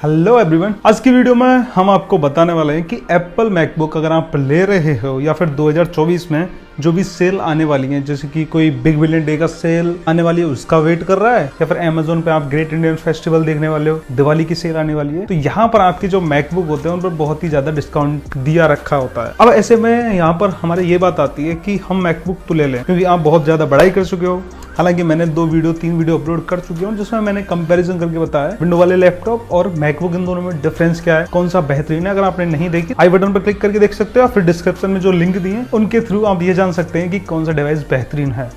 Hello everyone, आज की video में हम आपको बताने वाले हैं कि एप्पल मैकबुक अगर आप ले रहे हो या फिर 2024 में जो भी सेल आने वाली है, जैसे कि कोई बिग बिलियन डे का सेल आने वाली है उसका वेट कर रहा है, या फिर अमेज़न पे आप ग्रेट इंडियन फेस्टिवल देखने वाले हो, दिवाली की सेल आने वाली है, तो यहाँ पर आपके जो मैकबुक होते हैं उन पर बहुत ही ज्यादा डिस्काउंट दिया रखा होता है। अब ऐसे में यहाँ पर हमारे ये बात आती है कि हम मैकबुक तो ले लें, क्योंकि आप बहुत ज्यादा बड़ाई कर चुके हो। हालांकि मैंने 3 वीडियो अपलोड कर चुकी हूँ जिसमें मैंने कंपैरिजन करके बताया विंडो वाले लैपटॉप और मैकबुक, इन दोनों में डिफरेंस क्या है, कौन सा बेहतरीन है। अगर आपने नहीं देखी, आई बटन पर क्लिक करके देख सकते हो, फिर डिस्क्रिप्शन में जो लिंक दिए हैं उनके थ्रू आप ये जान सकते हैं कि कौन सा डिवाइस बेहतरीन है।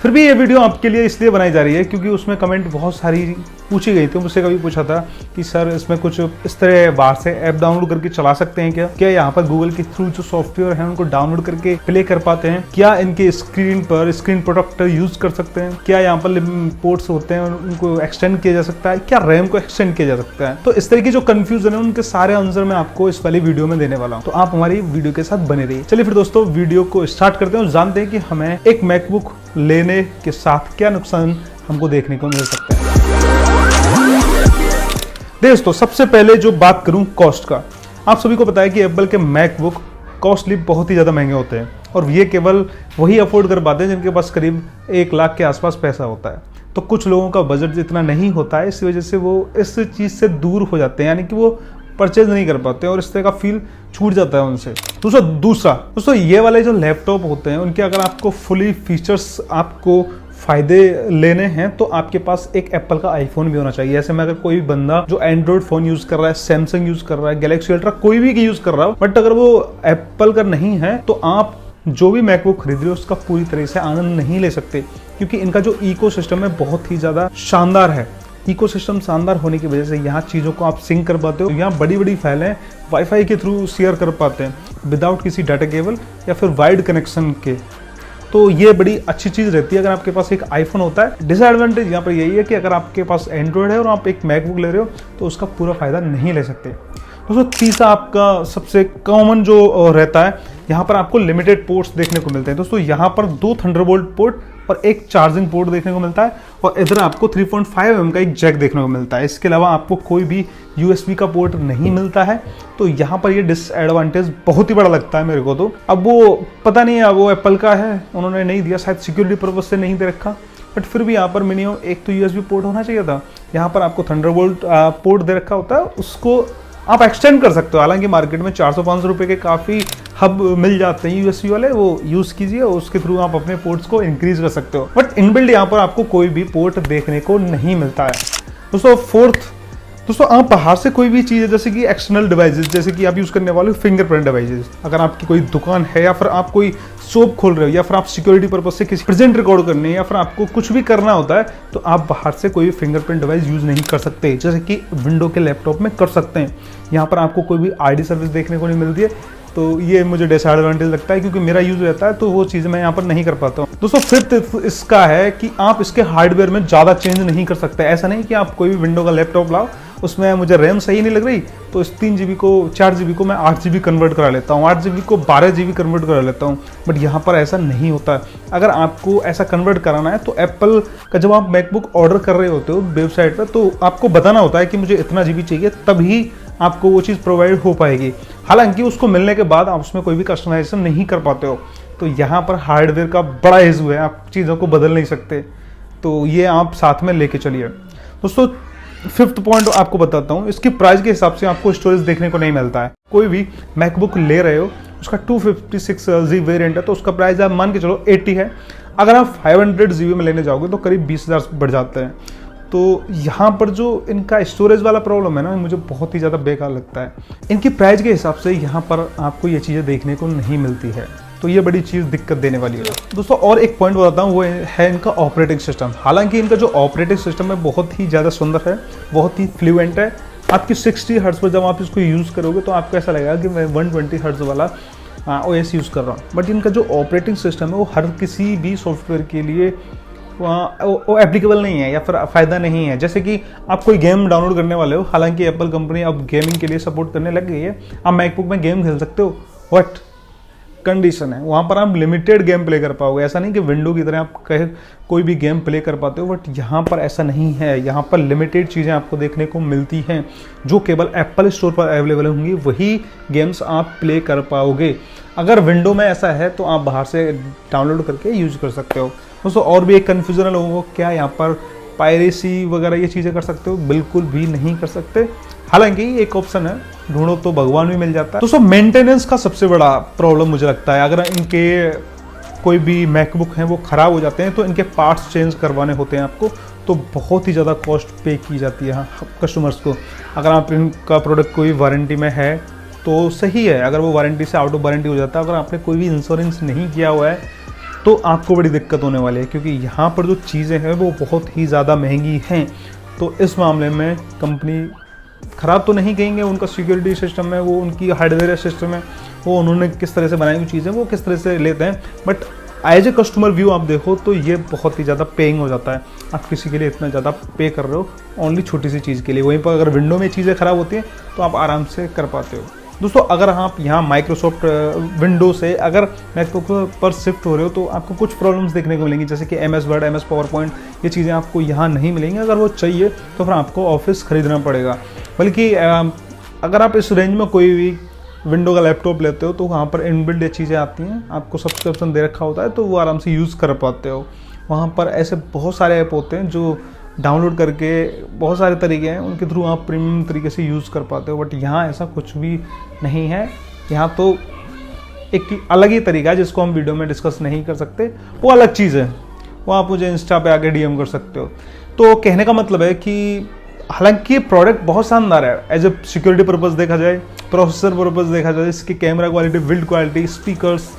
फिर भी ये वीडियो आपके लिए इसलिए बनाई जा रही है क्योंकि उसमें कमेंट बहुत सारी पूछी गई थी। मुझसे कभी पूछा था कि सर इसमें कुछ इस तरह बाहर से ऐप डाउनलोड करके चला सकते हैं क्या यहाँ पर गूगल के थ्रू जो सॉफ्टवेयर है उनको डाउनलोड करके प्ले कर पाते हैं क्या, इनके स्क्रीन पर स्क्रीन प्रोटेक्टर यूज कर सकते हैं क्या, यहाँ पर पोर्ट्स होते हैं उनको एक्सटेंड किया जा सकता है क्या, रैम को एक्सटेंड किया जा सकता है। तो इस तरह की जो कंफ्यूजन है उनके सारे आंसर मैं आपको इस वाली वीडियो में देने वाला हूँ, तो आप हमारी वीडियो के साथ बने रहिए। चलिए फिर दोस्तों वीडियो को स्टार्ट करते हैं, जानते हैं कि हमें एक मैकबुक लेने के साथ क्या नुकसान हमको देखने को मिल सकते हैं। दोस्तों सबसे पहले जो बात करूं कॉस्ट का, आप सभी को पता है कि एप्पल के मैकबुक कॉस्टली बहुत ही ज़्यादा महंगे होते हैं और ये केवल वही अफोर्ड कर पाते हैं जिनके पास करीब 1 लाख के आसपास पैसा होता है। तो कुछ लोगों का बजट इतना नहीं होता है, इस वजह से वो इस चीज़ से दूर हो जाते हैं, यानी कि वो परचेज नहीं कर पाते और इस तरह का फील छूट जाता है उनसे। दोस्तों ये वाले जो लैपटॉप होते हैं उनके अगर आपको फुली फीचर्स आपको फायदे लेने हैं तो आपके पास एक एप्पल का आईफोन भी होना चाहिए। ऐसे में अगर कोई बंदा जो एंड्रॉइड फोन यूज कर रहा है, सैमसंग यूज कर रहा है, गैलेक्सी अल्ट्रा कोई भी यूज कर रहा हो, बट अगर वो एप्पल का नहीं है तो आप जो भी मैकबुक खरीद रहे हो उसका पूरी तरह से आनंद नहीं ले सकते, क्योंकि इनका जो इकोसिस्टम है बहुत ही ज्यादा शानदार है। इकोसिस्टम शानदार होने की वजह से यहाँ चीज़ों को आप सिंक कर पाते हो, यहाँ बड़ी बड़ी फाइलें वाईफाई के थ्रू शेयर कर पाते हैं विदाउट किसी डाटा केबल या फिर वाइड कनेक्शन के। तो ये बड़ी अच्छी चीज़ रहती है अगर आपके पास एक आईफोन होता है। डिसएडवांटेज यहाँ पर यही है कि अगर आपके पास एंड्रॉयड है और आप एक मैकबुक ले रहे हो तो उसका पूरा फायदा नहीं ले सकते। दोस्तों तीसरा आपका सबसे कॉमन जो रहता है, यहाँ पर आपको लिमिटेड पोर्ट्स देखने को मिलते हैं। दोस्तों यहाँ पर 2 थंडरबोल्ट पोर्ट और एक चार्जिंग पोर्ट देखने को मिलता है और इधर आपको 3.5 mm का एक जैक देखने को मिलता है। इसके अलावा आपको कोई भी USB का पोर्ट नहीं मिलता है, तो यहाँ पर ये डिसएडवांटेज बहुत ही बड़ा लगता है मेरे को। तो अब वो पता नहीं है, वो एप्पल का है, उन्होंने नहीं दिया, शायद सिक्योरिटी पर्पज से नहीं दे रखा, बट फिर भी यहाँ पर मिनिमम एक तो USB पोर्ट होना चाहिए था। यहाँ पर आपको थंडरबोल्ट पोर्ट दे रखा होता है, उसको आप एक्सटेंड कर सकते हो। हालांकि मार्केट में 400-500 रुपए के काफ़ी हब मिल जाते हैं USB वाले, वो यूज़ कीजिए और उसके थ्रू आप अपने पोर्ट्स को इंक्रीज कर सकते हो, बट इनबिल्ड यहाँ पर आपको कोई भी पोर्ट देखने को नहीं मिलता है। दोस्तों आप बाहर से कोई भी चीज़ है जैसे कि एक्सटर्नल डिवाइसेस, जैसे कि आप यूज़ करने वाले फिंगरप्रिंट डिवाइसेस, अगर आपकी कोई दुकान है या फिर आप कोई शॉप खोल रहे हो या फिर आप सिक्योरिटी पर्पज से किसी प्रेजेंट रिकॉर्ड करने या फिर आपको कुछ भी करना होता है, तो आप बाहर से कोई भी फिंगरप्रिंट डिवाइस यूज़ नहीं कर सकते, जैसे कि विंडो के लैपटॉप में कर सकते हैं। यहाँ पर आपको कोई भी ID सर्विस देखने को नहीं मिलती है, तो ये मुझे डिसएडवांटेज लगता है क्योंकि मेरा यूज रहता है तो वो चीज़ मैं यहाँ पर नहीं कर पाता हूँ। दोस्तों फिफ्थ इसका है कि आप इसके हार्डवेयर में ज़्यादा चेंज नहीं कर सकते। ऐसा नहीं कि आप कोई भी विंडो का लैपटॉप लाओ, उसमें मुझे रैम सही नहीं लग रही तो इस 3 GB को 4 GB को मैं 8 GB कन्वर्ट करा लेता हूँ, 8 GB को 12 GB कन्वर्ट करा लेता हूँ, बट यहाँ पर ऐसा नहीं होता। अगर आपको ऐसा कन्वर्ट कराना है तो एप्पल का जब आप मैकबुक ऑर्डर कर रहे होते हो वेबसाइट पर, तो आपको बताना होता है कि मुझे इतना GB चाहिए, तभी आपको वो चीज़ प्रोवाइड हो पाएगी। हालांकि उसको मिलने के बाद आप उसमें कोई भी कस्टमाइजेशन नहीं कर पाते हो, तो यहाँ पर हार्डवेयर का बड़ा इशू है, आप चीज़ों को बदल नहीं सकते, तो ये आप साथ में लेके चलिए। दोस्तों 5th पॉइंट आपको बताता हूँ, इसकी प्राइस के हिसाब से आपको स्टोरेज देखने को नहीं मिलता है। कोई भी मैकबुक ले रहे हो उसका 256GB वेरिएंट है तो उसका प्राइस आप मान के चलो 80 है। अगर आप 500GB में लेने जाओगे तो करीब 20,000 बढ़ जाते हैं। तो यहाँ पर जो इनका स्टोरेज वाला प्रॉब्लम है ना, मुझे बहुत ही ज़्यादा बेकार लगता है। इनकी प्राइस के हिसाब से यहाँ पर आपको ये चीज़ें देखने को नहीं मिलती है, तो ये बड़ी चीज़ दिक्कत देने वाली है। दोस्तों और एक पॉइंट बताता हूँ, वो है इनका ऑपरेटिंग सिस्टम। हालांकि इनका जो ऑपरेटिंग सिस्टम है बहुत ही ज़्यादा सुंदर है, बहुत ही फ्लुएंट है। आपकी 60 हर्ट्ज़ पर जब आप इसको यूज़ करोगे तो आपको ऐसा लगेगा कि मैं 120 हर्ट्ज़ वाला OS यूज़ कर रहा हूँ, बट इनका जो ऑपरेटिंग सिस्टम है वो हर किसी भी सॉफ्टवेयर के लिए वो एप्लीकेबल नहीं है या फिर फ़ायदा नहीं है। जैसे कि आप कोई गेम डाउनलोड करने वाले हो, हालांकि एप्पल कंपनी अब गेमिंग के लिए सपोर्ट करने लग गई है, आप मैकबुक में गेम खेल सकते हो, कंडीशन है, वहाँ पर आप लिमिटेड गेम प्ले कर पाओगे। ऐसा नहीं कि विंडो की तरह आप कहे कोई भी गेम प्ले कर पाते हो, बट यहाँ पर ऐसा नहीं है। यहाँ पर लिमिटेड चीज़ें आपको देखने को मिलती हैं जो केवल एप्पल स्टोर पर अवेलेबल होंगी, वही गेम्स आप प्ले कर पाओगे। अगर विंडो में ऐसा है तो आप बाहर से डाउनलोड करके यूज कर सकते हो। दोस्तों और भी एक कन्फ्यूज़न है लोगों को, क्या यहाँ पर पायरेसी वगैरह ये चीज़ें कर सकते हो? बिल्कुल भी नहीं कर सकते। हालांकि एक ऑप्शन है, ढूंढो तो भगवान भी मिल जाता है। दोस्तों मेंटेनेंस का सबसे बड़ा प्रॉब्लम मुझे लगता है, अगर इनके कोई भी मैकबुक हैं वो ख़राब हो जाते हैं तो इनके पार्ट्स चेंज करवाने होते हैं आपको, तो बहुत ही ज़्यादा कॉस्ट पे की जाती है कस्टमर्स को। अगर आप इनका प्रोडक्ट कोई वारंटी में है तो सही है, अगर वो वारंटी से आउट ऑफ वारंटी हो जाता है, अगर आपने कोई भी इंश्योरेंस नहीं किया हुआ है तो आपको बड़ी दिक्कत होने वाली है, क्योंकि यहाँ पर जो चीज़ें हैं वो बहुत ही ज़्यादा महंगी हैं। तो इस मामले में कंपनी ख़राब तो नहीं कहेंगे, उनका सिक्योरिटी सिस्टम है, वो उनकी हार्डवेयर सिस्टम है, वो उन्होंने किस तरह से बनाई हुई चीज़ें वो किस तरह से लेते हैं। But as a customer view आप देखो तो ये बहुत ही ज़्यादा पेइंग हो जाता है। आप किसी के लिए इतना ज़्यादा पे कर रहे हो ओनली छोटी सी चीज़ के लिए। वहीं पर अगर विंडो में चीज़ें ख़राब होती हैं तो आप आराम से कर पाते हो। दोस्तों अगर आप यहाँ माइक्रोसॉफ्ट विंडो से अगर मैकबुक पर शिफ्ट हो रहे हो तो आपको कुछ प्रॉब्लम्स देखने को मिलेंगी, जैसे कि MS वर्ड, MS पावरपॉइंट, ये चीज़ें आपको यहाँ नहीं मिलेंगी। अगर वो चाहिए तो फिर आपको ऑफिस खरीदना पड़ेगा। बल्कि अगर आप इस रेंज में कोई भी विंडो का लैपटॉप लेते हो तो वहाँ पर इनबिल्ट ये चीज़ें आती हैं, आपको सब्सक्रिप्शन दे रखा होता है तो वो आराम से यूज़ कर पाते हो। वहाँ पर ऐसे बहुत सारे ऐप होते हैं जो डाउनलोड करके, बहुत सारे तरीके हैं उनके थ्रू आप प्रीमियम तरीके से यूज़ कर पाते हो। बट यहाँ ऐसा कुछ भी नहीं है। यहाँ तो एक अलग ही तरीका है जिसको हम वीडियो में डिस्कस नहीं कर सकते, वो अलग चीज़ है, वो आप मुझे इंस्टा पे आके DM कर सकते हो। तो कहने का मतलब है कि हालांकि प्रोडक्ट बहुत शानदार है, एज ए सिक्योरिटी पर्पज़ देखा जाए, प्रोसेसर पर्पज़ देखा जाए, इसकी camera quality, build quality, speakers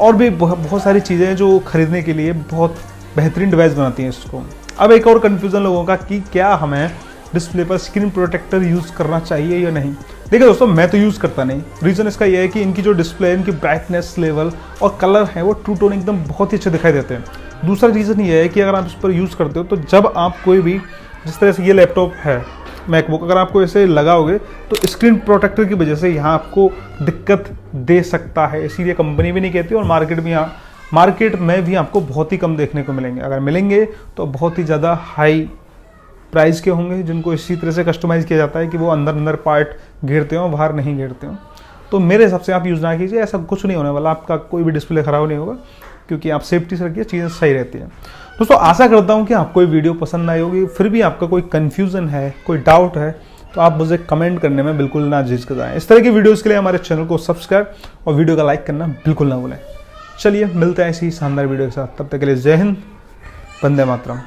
और भी बहुत सारी चीज़ें जो खरीदने के लिए बहुत बेहतरीन डिवाइस बनाती हैं इसको। अब एक और कन्फ्यूज़न लोगों का कि क्या हमें डिस्प्ले पर स्क्रीन प्रोटेक्टर यूज़ करना चाहिए या नहीं। देखिए दोस्तों मैं तो यूज़ करता नहीं। रीज़न इसका यह है कि इनकी जो डिस्प्ले है, इनकी ब्राइटनेस लेवल और कलर है वो ट्रू टोन एकदम बहुत ही अच्छे दिखाई देते हैं। दूसरा रीज़न ये है कि अगर आप इस पर यूज़ करते हो तो जब आप कोई भी, जिस तरह से ये लैपटॉप है मैकबुक, अगर आपको ऐसे लगाओगे तो स्क्रीन प्रोटेक्टर की वजह से यहाँ आपको दिक्कत दे सकता है। इसीलिए कंपनी भी नहीं कहती और मार्केट में भी आपको बहुत ही कम देखने को मिलेंगे। अगर मिलेंगे तो बहुत ही ज़्यादा हाई प्राइस के होंगे, जिनको इसी तरह से कस्टमाइज़ किया जाता है कि वो अंदर पार्ट घेरते हो, बाहर नहीं घेरते हो। तो मेरे हिसाब से आप यूज़ ना कीजिए, ऐसा कुछ नहीं होने वाला, आपका कोई भी डिस्प्ले ख़राब नहीं होगा, क्योंकि आप सेफ्टी से रखिए, चीज़ें सही रहती हैं। दोस्तों आशा करता हूँ कि आपको ये वीडियो पसंद आई होगी। फिर भी आपका कोई कन्फ्यूज़न है, कोई डाउट है तो आप मुझे कमेंट करने में बिल्कुल ना झिझकआएं। इस तरह की वीडियोज़ के लिए हमारे चैनल को सब्सक्राइब और वीडियो का लाइक करना बिल्कुल ना भूलें। चलिए मिलते हैं ऐसी शानदार वीडियो के साथ, तब तक के लिए जय हिंद, वंदे मातरम।